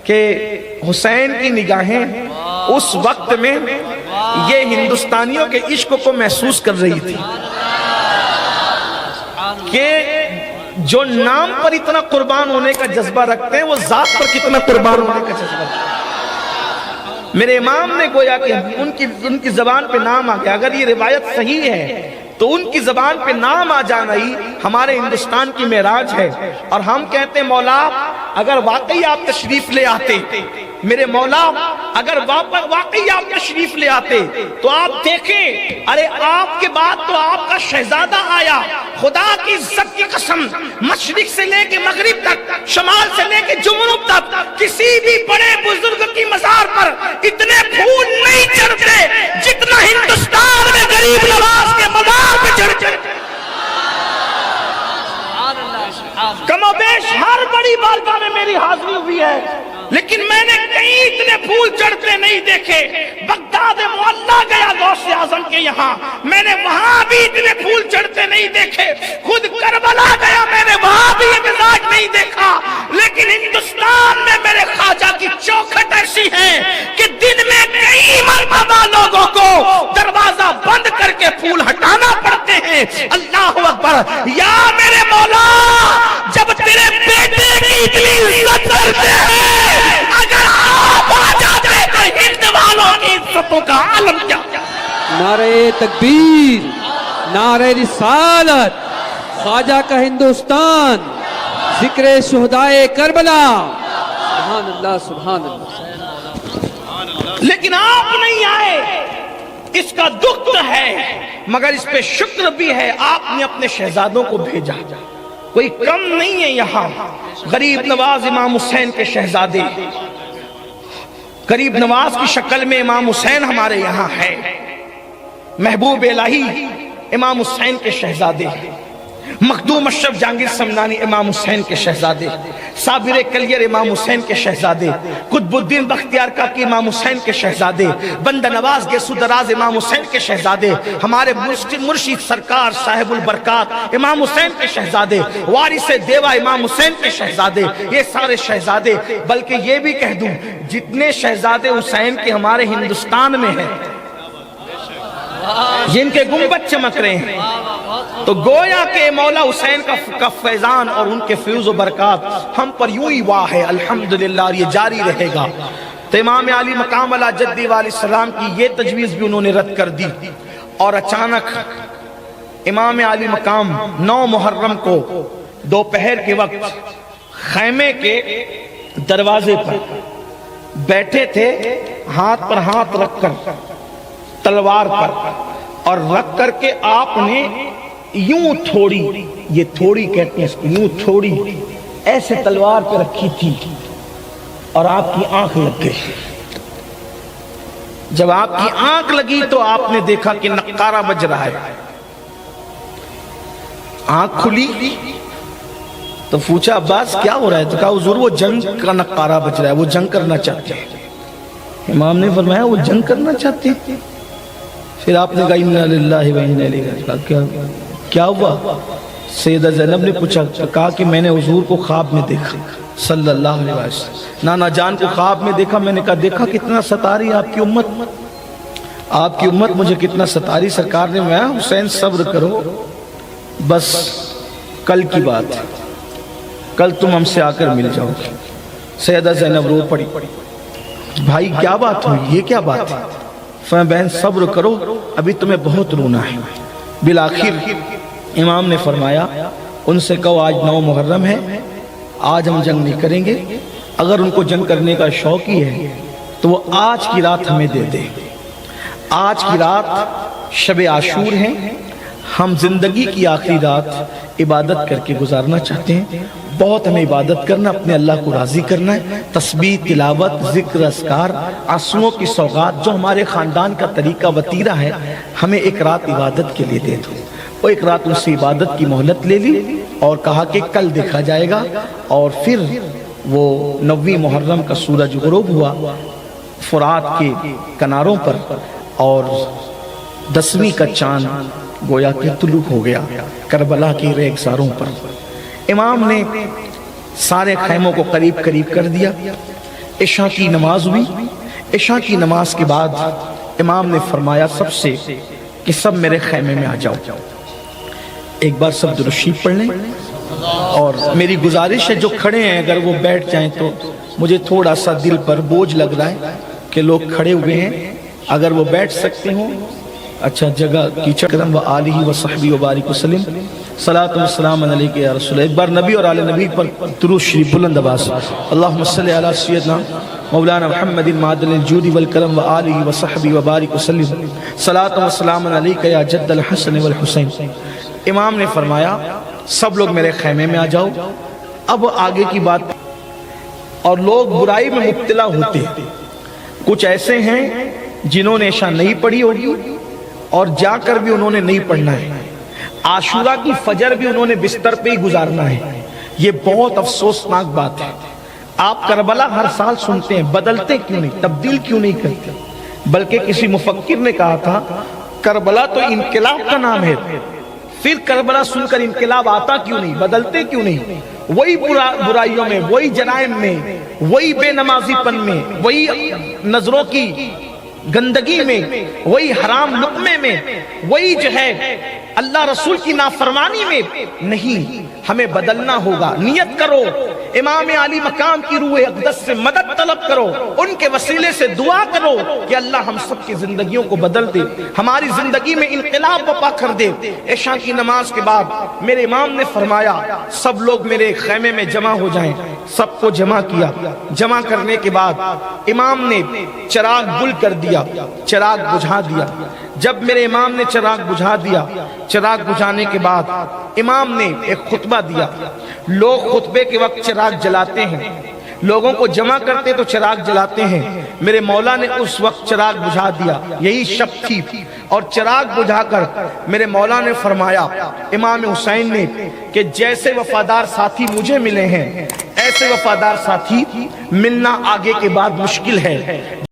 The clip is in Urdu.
کہ حسین کی نگاہیں اس وقت میں یہ ہندوستانیوں کے عشق کو محسوس کر رہی تھی کہ جو نام پر اتنا قربان ہونے کا جذبہ رکھتے ہیں وہ ذات پر کتنا قربان ہونے کا جذبہ رکھتے ہیں۔ میرے امام نے گویا کہ ان کی زبان پہ نام آ گیا، اگر یہ روایت صحیح ہے تو ان کی زبان پہ نام آ جانا ہی ہمارے ہندوستان کی معراج ہے۔ اور ہم کہتے ہیں مولا اگر واقعی آپ تشریف لے آتے، میرے مولا اگر واقعی آپ تشریف لے آتے تو آپ دیکھیں، ارے آپ کے بعد تو آپ کا شہزادہ آیا، خدا کی عزت کی قسم، مشرق سے لے کے مغرب تک، شمال سے لے کے جنوب تک، کسی بھی بڑے بزرگ کی مزار پر اتنے پھول نہیں چڑھتے جتنا ہندوستان میں غریب نواز کے مزار پہ چڑھتے۔ کم و بیش ہر بڑی بارگاہ میں میری حاضری ہوئی ہے، لیکن میں نے کہیں اتنے پھول چڑھتے نہیں دیکھے۔ بغداد معلیٰ گیا غوث اعظم کے یہاں، میں نے وہاں بھی اتنے پھول چڑھتے نہیں دیکھے۔ خود کربلا گیا، میں نے وہاں بھی یہ مزاج نہیں دیکھا۔ لیکن ہندوستان میں میرے خواجہ کی چوکھٹ ایسی ہے کہ دن میں کئی مرتبہ لوگوں کو دروازہ بند کر کے پھول ہٹانا پڑتے ہیں۔ اللہ اکبر۔ یا میرے مولا جب تیرے بیٹے کی اتنی عزت کرتے ہیں، اگر آپ آ جاتے تو ہند والوں کی عزتوں کا عالم کیا؟ نعرہ تکبیر، نعرہ رسالت، خواجہ کا ہندوستان، ذکر شہدائے کربلا، سبحان اللہ سبحان اللہ۔ لیکن آپ نہیں آئے، اس کا دکھ ہے، مگر اس پہ شکر بھی ہے، آپ نے اپنے شہزادوں کو بھیجا۔ کوئی کم نہیں ہے یہاں، غریب نواز امام حسین کے شہزادے، غریب نواز کی شکل میں امام حسین ہمارے یہاں ہے، محبوب الہی امام حسین کے شہزادے، مخدوم اشرف جہانگیر سمنانی امام حسین کے شہزادے، صابر کلیر امام حسین کے شہزادے، قطب الدین بختیار کاکی امام حسین کے شہزادے، بندہ نواز گیسو دراز امام حسین کے شہزادے، ہمارے مرشد سرکار صاحب البرکات امام حسین کے شہزادے، وارث دیوا امام حسین کے شہزادے، یہ سارے شہزادے، بلکہ یہ بھی کہہ دوں جتنے شہزادے حسین کے ہمارے ہندوستان میں ہیں، جن کے گنبد چمک رہے ہیں، تو گویا کہ مولا حسین کا فیضان اور ان کے فیض و برکات ہم پر یوں ہی واہ ہے الحمدللہ، اور یہ جاری رہے گا۔ تو امام علی مقام علی جدی علیہ السلام کی یہ تجویز بھی انہوں نے رد کر دی، اور اچانک امام علی مقام 9 محرم کو دوپہر کے وقت خیمے کے دروازے پر بیٹھے تھے، ہاتھ پر ہاتھ رکھ کر تلوار پر، اور رکھ کر کے آپ نے یوں تھوڑی، یہ تھوڑی کہتے ہیں اس کو، یوں تھوڑی ایسے تلوار پہ رکھی تھی، اور آپ کی آنکھ لگ گئی۔ جب آپ کی آنکھ لگی تو آپ نے دیکھا کہ نقارہ بج رہا ہے۔ آنکھ کھلی تو پوچھا عباس کیا ہو رہا ہے؟ تو کہا حضور وہ جنگ کا نقارہ بج رہا ہے، وہ جنگ کرنا چاہتے ہیں۔ امام نے فرمایا وہ جنگ کرنا چاہتے ہیں؟ پھر آپ نے کہا اِنَّا لِلَّهِ وَإِنَّا إِلَيْهِ رَاجِعُونَ۔ کیا ہوا؟ سیدہ زینب نے پوچھا، کہا کہ میں نے حضور کو خواب میں دیکھا صلی اللہ علیہ وسلم، نانا جان کو خواب میں دیکھا۔ میں نے کہا دیکھا کتنا ستاری آپ کی امت، آپ کی امت مجھے کتنا ستاری۔ سرکار نے کہا حسین صبر کرو، بس کل کی بات ہے، کل تم ہم سے آ کر مل جاؤ گے۔ سیدہ زینب رو پڑی، بھائی کیا بات ہوئی، یہ کیا بات ہے؟ فرمایا بہن صبر کرو، ابھی تمہیں بہت رونا ہے۔ بالآخر امام نے فرمایا ان سے کہو آج 9 محرم ہے، آج ہم جنگ نہیں کریں گے، اگر ان کو جنگ کرنے کا شوق ہی ہے تو وہ آج کی رات ہمیں دے دے۔ آج کی رات شب عاشور ہے، ہم زندگی کی آخری رات عبادت کر کے گزارنا چاہتے ہیں۔ بہت ہمیں عبادت کرنا، اپنے اللہ کو راضی کرنا ہے، تسبیح، تلاوت، ذکر، اذکار، آنسوؤں کی سوغات جو ہمارے خاندان کا طریقہ وتیرہ ہے، ہمیں ایک رات عبادت کے لیے دے دو۔ وہ ایک رات ان سے عبادت کی مہلت لے لی اور کہا کہ کل دیکھا جائے گا۔ اور پھر وہ 9 محرم کا سورج غروب ہوا فرات کے کناروں پر، اور 10ویں کا چاند گویا کہ طلوع ہو گیا کربلا کے ریگزاروں پر۔ امام نے سارے خیموں کو قریب قریب کر دیا، عشاء کی نماز ہوئی. عشاء کی نماز کے بعد امام نے فرمایا سب سے کہ سب میرے خیمے میں آ جاؤ. ایک بار سب درود شریف پڑھ لیں. اور میری گزارش ہے جو کھڑے ہیں اگر وہ بیٹھ جائیں تو مجھے تھوڑا سا دل پر بوجھ لگ رہا ہے کہ لوگ کھڑے ہوئے ہیں. اگر وہ بیٹھ سکتے ہوں اچھا جگہ کیچڑ کرم و آلہ و صحبی و بارک وسلم. صلاۃ و سلام علیک یا رسول. ایک بار نبی اور آل نبی پر درود شریف بلند آواز. اللہم صلی علی سیدنا مولانا محمد معدن الجود والکرم و آلہ و صحبی و بارک وسلم. صلاۃ و سلام علیک یا جد الحسن والحسین. امام نے فرمایا سب لوگ میرے خیمے میں آ جاؤ. اب آگے کی بات. اور لوگ برائی میں مبتلا ہوتے ہیں. کچھ ایسے ہیں جنہوں نے عشاء نہیں پڑھی ہوگی اور جا کر بھی انہوں نے نہیں پڑھنا ہے. عاشورہ کی فجر بھی انہوں نے بستر پہ ہی گزارنا ہے. یہ بہت افسوسناک بات ہے. آپ کربلا ہر سال سنتے ہیں, بدلتے کیوں نہیں, تبدیل کیوں نہیں کرتے؟ بلکہ کسی مفکر نے کہا تھا کربلا تو انقلاب کا نام ہے, پھر کربلا سن کر انقلاب آتا کیوں نہیں, بدلتے کیوں نہیں؟ وہی برائیوں میں, وہی جرائم میں, وہی بے نمازی پن میں, وہی نظروں کی گندگی میں, وہی حرام لقمے میں, وہی جو ہے اللہ رسول کی نافرمانی میں. نہیں, ہمیں بدلنا ہوگا. نیت کرو, امام علی مقام کی روح اقدس سے مدد طلب کرو, ان کے وسیلے سے دعا کرو کہ اللہ ہم سب کی زندگیوں کو بدل دے, ہماری زندگی میں انقلاب برپا کر دے. عشاء کی نماز کے بعد میرے امام نے فرمایا سب لوگ میرے خیمے میں جمع ہو جائیں. سب کو جمع کیا. جمع کرنے کے بعد امام نے چراغ گل کر دیا, چراغ بجھا دیا. جب میرے امام نے چراغ بجھا دیا, چراغ بجھانے کے بعد امام نے ایک خطبہ دیا. لوگ خطبے کے وقت چراغ جلاتے ہیں, لوگوں کو جمع کرتے تو چراغ جلاتے ہیں. میرے مولا نے اس وقت چراغ بجھا دیا, یہی شب تھی. اور چراغ بجھا کر میرے مولا نے فرمایا امام حسین نے کہ جیسے وفادار ساتھی مجھے ملے ہیں ایسے وفادار ساتھی ملنا آگے کے بعد مشکل ہے.